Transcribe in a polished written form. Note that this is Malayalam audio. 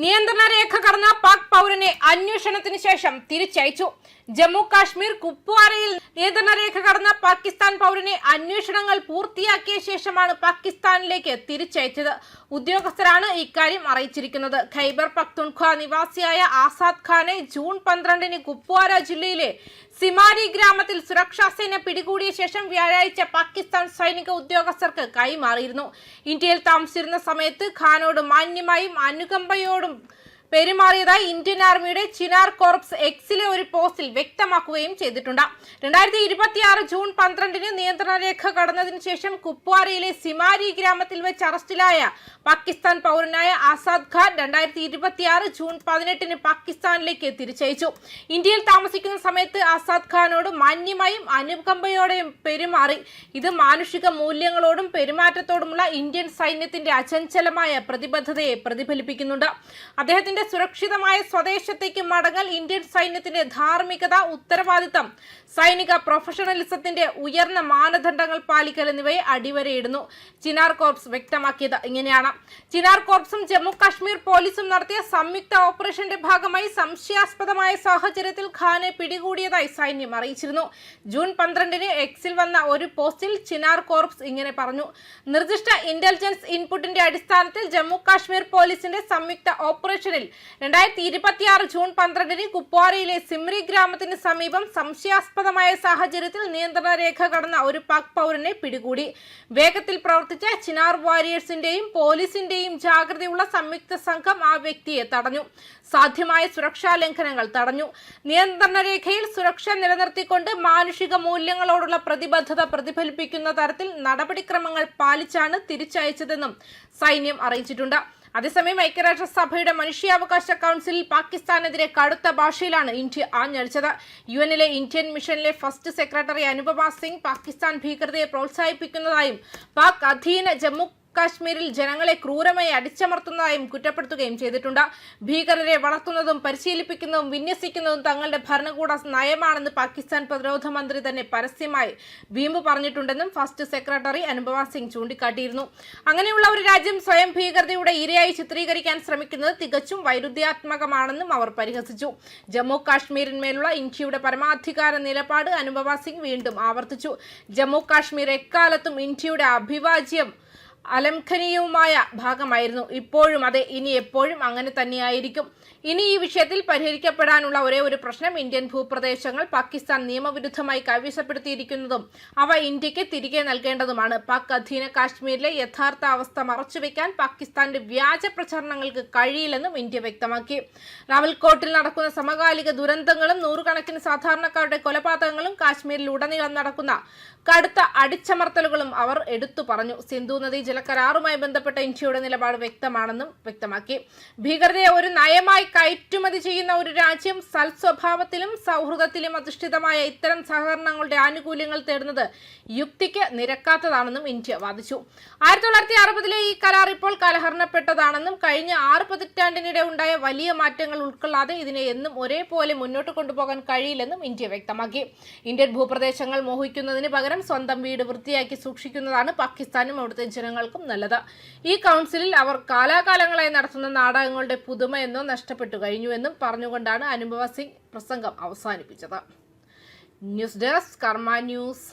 നിയന്ത്രണ രേഖ കടന്ന പാക് പൗരനെ അന്വേഷണത്തിന് ശേഷം തിരിച്ചയച്ചു. ജമ്മു കാശ്മീർ കുപ്വാരയിൽ നിയന്ത്രണ രേഖ കടന്ന പാകിസ്ഥാൻ പൗരനെ അന്വേഷണങ്ങൾ പൂർത്തിയാക്കിയ ശേഷമാണ് പാകിസ്ഥാനിലേക്ക് തിരിച്ചയച്ചത്. ഉദ്യോഗസ്ഥരാണ് ഇക്കാര്യം അറിയിച്ചിരിക്കുന്നത്. ഖൈബർ പഖ്തുൻഖ്വ നിവാസിയായ ആസാദ് ഖാനെ ജൂൺ 12-ന് കുപ്വാര ജില്ലയിലെ സിമാരി ഗ്രാമത്തിൽ സുരക്ഷാ സേന പിടികൂടിയ ശേഷം വ്യാഴാഴ്ച പാകിസ്ഥാൻ സൈനിക ഉദ്യോഗസ്ഥർക്ക് കൈമാറിയിരുന്നു. ഇന്ത്യയിൽ താമസിച്ചിരുന്ന സമയത്ത് ഖാനോട് മാന്യമായും അനുകമ്പയോടും പെരുമാറിയതായി ഇന്ത്യൻ ആർമിയുടെ ചിനാർ കോർപ്സ് എക്സിലെ ഒരു പോസ്റ്റിൽ വ്യക്തമാക്കുകയും ചെയ്തിട്ടുണ്ട്. 2026 ജൂൺ 12-ന് നിയന്ത്രണ രേഖ കടന്നതിന് ശേഷം കുപ്വാരയിലെ സിമാരി ഗ്രാമത്തിൽ വെച്ച് അറസ്റ്റിലായ പാകിസ്ഥാൻ പൗരനായ ആസാദ് ഖാൻ 2026 ജൂൺ 18-ന് പാകിസ്ഥാനിലേക്ക് തിരിച്ചയച്ചു. ഇന്ത്യയിൽ താമസിക്കുന്ന സമയത്ത് ആസാദ് ഖാനോട് മാന്യമായും അനുകമ്പയോടെയും പെരുമാറി. ഇത് മാനുഷിക മൂല്യങ്ങളോടും പെരുമാറ്റത്തോടുമുള്ള ഇന്ത്യൻ സൈന്യത്തിന്റെ അചഞ്ചലമായ പ്രതിബദ്ധതയെ പ്രതിഫലിപ്പിക്കുന്നുണ്ട്. അദ്ദേഹത്തിന്റെ സുരക്ഷിതമായ സ്വദേശത്തേക്ക് മടങ്ങൽ ഇന്ത്യൻ സൈന്യത്തിന്റെ ധാർമ്മികത, ഉത്തരവാദിത്തം, സൈനിക പ്രൊഫഷണലിസത്തിന്റെ ഉയർന്ന മാനദണ്ഡങ്ങൾ പാലിക്കൽ എന്നിവയെ അടിവരയിടുന്നു. ചിനാർ കോർപ്സ് വ്യക്തമാക്കിയത് ഇങ്ങനെയാണ്. ചിനാർ കോർപ്സും ജമ്മു കാശ്മീർ പോലീസും നടത്തിയ സംയുക്ത ഓപ്പറേഷന്റെ ഭാഗമായി സംശയാസ്പദമായ സാഹചര്യത്തിൽ ഖാനെ പിടികൂടിയതായി സൈന്യം അറിയിച്ചിരുന്നു. ജൂൺ 12-ന് എക്സിൽ വന്ന ഒരു പോസ്റ്റിൽ ചിനാർ കോർപ്സ് ഇങ്ങനെ പറഞ്ഞു: നിർദ്ദിഷ്ട ഇന്റലിജൻസ് ഇൻപുട്ടിന്റെ അടിസ്ഥാനത്തിൽ ജമ്മു കാശ്മീർ പോലീസിന്റെ സംയുക്ത ഓപ്പറേഷനിൽ 2026 ജൂൺ 12-ന് കുപ്വാരയിലെ സിമ്രി ഗ്രാമത്തിന് സമീപം സംശയാസ്പദമായ സാഹചര്യത്തിൽ നിയന്ത്രണ രേഖ കടന്ന ഒരു പാക് പൗരനെ പിടികൂടി. വേഗത്തിൽ പ്രവർത്തിച്ച ചിനാർ വാരിയേഴ്സിന്റെയും പോലീസിന്റെയും ജാഗ്രതയുള്ള സംയുക്ത സംഘം ആ വ്യക്തിയെ തടഞ്ഞു. സാധ്യമായ സുരക്ഷാ ലംഘനങ്ങൾ തടഞ്ഞു. നിയന്ത്രണ രേഖയിൽ സുരക്ഷ നിലനിർത്തിക്കൊണ്ട് മാനുഷിക മൂല്യങ്ങളോടുള്ള പ്രതിബദ്ധത പ്രതിഫലിപ്പിക്കുന്ന തരത്തിൽ നടപടിക്രമങ്ങൾ പാലിച്ചാണ് തിരിച്ചയച്ചതെന്നും സൈന്യം അറിയിച്ചിട്ടുണ്ട്. അതേസമയം ഐക്യരാഷ്ട്രസഭയുടെ മനുഷ്യാവകാശ കൗൺസിലിൽ പാകിസ്ഥാനെതിരെ കടുത്ത ഭാഷയിലാണ് ഇന്ത്യ ആഞ്ഞടിച്ചത്. യുഎന്നിലെ ഇന്ത്യൻ മിഷനിലെ ഫസ്റ്റ് സെക്രട്ടറി അനുപമ സിംഗ് പാകിസ്ഥാൻ ഭീകരതയെ പ്രോത്സാഹിപ്പിക്കുന്നതായും പാക് അധീന ജമ്മു കാശ്മീരിൽ ജനങ്ങളെ ക്രൂരമായി അടിച്ചമർത്തുന്നതായും കുറ്റപ്പെടുത്തുകയും ചെയ്തിട്ടുണ്ട്. ഭീകരരെ വളർത്തുന്നതും പരിശീലിപ്പിക്കുന്നതും വിന്യസിക്കുന്നതും തങ്ങളുടെ ഭരണകൂട നയമാണെന്ന് പാകിസ്ഥാൻ പ്രതിരോധ മന്ത്രി തന്നെ പരസ്യമായി വീമ്പ് പറഞ്ഞിട്ടുണ്ടെന്നും ഫസ്റ്റ് സെക്രട്ടറി അനുപമ സിംഗ് ചൂണ്ടിക്കാട്ടിയിരുന്നു. അങ്ങനെയുള്ള ഒരു രാജ്യം സ്വയം ഭീകരതയുടെ ഇരയായി ചിത്രീകരിക്കാൻ ശ്രമിക്കുന്നത് തികച്ചും വൈരുദ്ധ്യാത്മകമാണെന്നും അവർ പരിഹസിച്ചു. ജമ്മു കാശ്മീരിന്മേലുള്ള ഇന്ത്യയുടെ പരമാധികാര നിലപാട് അനുപമ സിംഗ് വീണ്ടും ആവർത്തിച്ചു. ജമ്മു കാശ്മീർ എക്കാലത്തും ഇന്ത്യയുടെ അഭിവാജ്യം അലംഘനീയവുമായ ഭാഗമായിരുന്നു. ഇപ്പോഴും അതെ, ഇനി എപ്പോഴും അങ്ങനെ തന്നെയായിരിക്കും. ഇനി ഈ വിഷയത്തിൽ പരിഹരിക്കപ്പെടാനുള്ള ഒരേ ഒരു പ്രശ്നം ഇന്ത്യൻ ഭൂപ്രദേശങ്ങൾ പാകിസ്ഥാൻ നിയമവിരുദ്ധമായി കൈവശപ്പെടുത്തിയിരിക്കുന്നതും അവ ഇന്ത്യക്ക് തിരികെ നൽകേണ്ടതുമാണ്. പാക് അധീന കാശ്മീരിലെ യഥാർത്ഥ അവസ്ഥ മറച്ചുവെക്കാൻ പാകിസ്ഥാന്റെ വ്യാജ പ്രചരണങ്ങൾക്ക് കഴിയില്ലെന്നും ഇന്ത്യ വ്യക്തമാക്കി. റാവൽകോട്ടിൽ നടക്കുന്ന സമകാലിക ദുരന്തങ്ങളും നൂറുകണക്കിന് സാധാരണക്കാരുടെ കൊലപാതകങ്ങളും കാശ്മീരിൽ ഉടനീളം നടക്കുന്ന കടുത്ത അടിച്ചമർത്തലുകളും അവർ എടുത്തു പറഞ്ഞു. സിന്ധു നദീ ജലകരാറുമായി ബന്ധപ്പെട്ട ഇന്ത്യയുടെ നിലപാട് വ്യക്തമാണെന്നും വ്യക്തമാക്കി. ഭീകരതയെ ഒരു നയമായി കയറ്റുമതി ചെയ്യുന്ന ഒരു രാജ്യം സൽസ്വഭാവത്തിലും സൗഹൃദത്തിലും അധിഷ്ഠിതമായ ഇത്തരം സഹകരണങ്ങളുടെ ആനുകൂല്യങ്ങൾ തേടുന്നത് യുക്തിക്ക് നിരക്കാത്തതാണെന്നും ഇന്ത്യ വാദിച്ചു. 1960-ലെ ഈ കരാർ ഇപ്പോൾ കാലഹരണപ്പെട്ടതാണെന്നും കഴിഞ്ഞ 6 പതിറ്റാണ്ടിനിടെ ഉണ്ടായ വലിയ മാറ്റങ്ങൾ ഉൾക്കൊള്ളാതെ ഇതിനെ എന്നും ഒരേപോലെ മുന്നോട്ട് കൊണ്ടുപോകാൻ കഴിയില്ലെന്നും ഇന്ത്യ വ്യക്തമാക്കി. ഇന്ത്യൻ ഭൂപ്രദേശങ്ങൾ മോഹിക്കുന്നതിന് പകരം സ്വന്തം വീട് വൃത്തിയാക്കി സൂക്ഷിക്കുന്നതാണ് പാകിസ്ഥാനും അവിടുത്തെ ജനങ്ങൾക്കും നല്ലത്. ഈ കൗൺസിലിൽ അവർ കാലാകാലങ്ങളായി നടത്തുന്ന നാടകങ്ങളുടെ പുതുമയെന്നോ നഷ്ടപ്പെട്ടു കഴിഞ്ഞുവെന്നും പറഞ്ഞുകൊണ്ടാണ് അനുപമ സിംഗ് പ്രസംഗം അവസാനിപ്പിച്ചത്. ന്യൂസ് ഡെസ്ക് കർമ്മ ന്യൂസ്.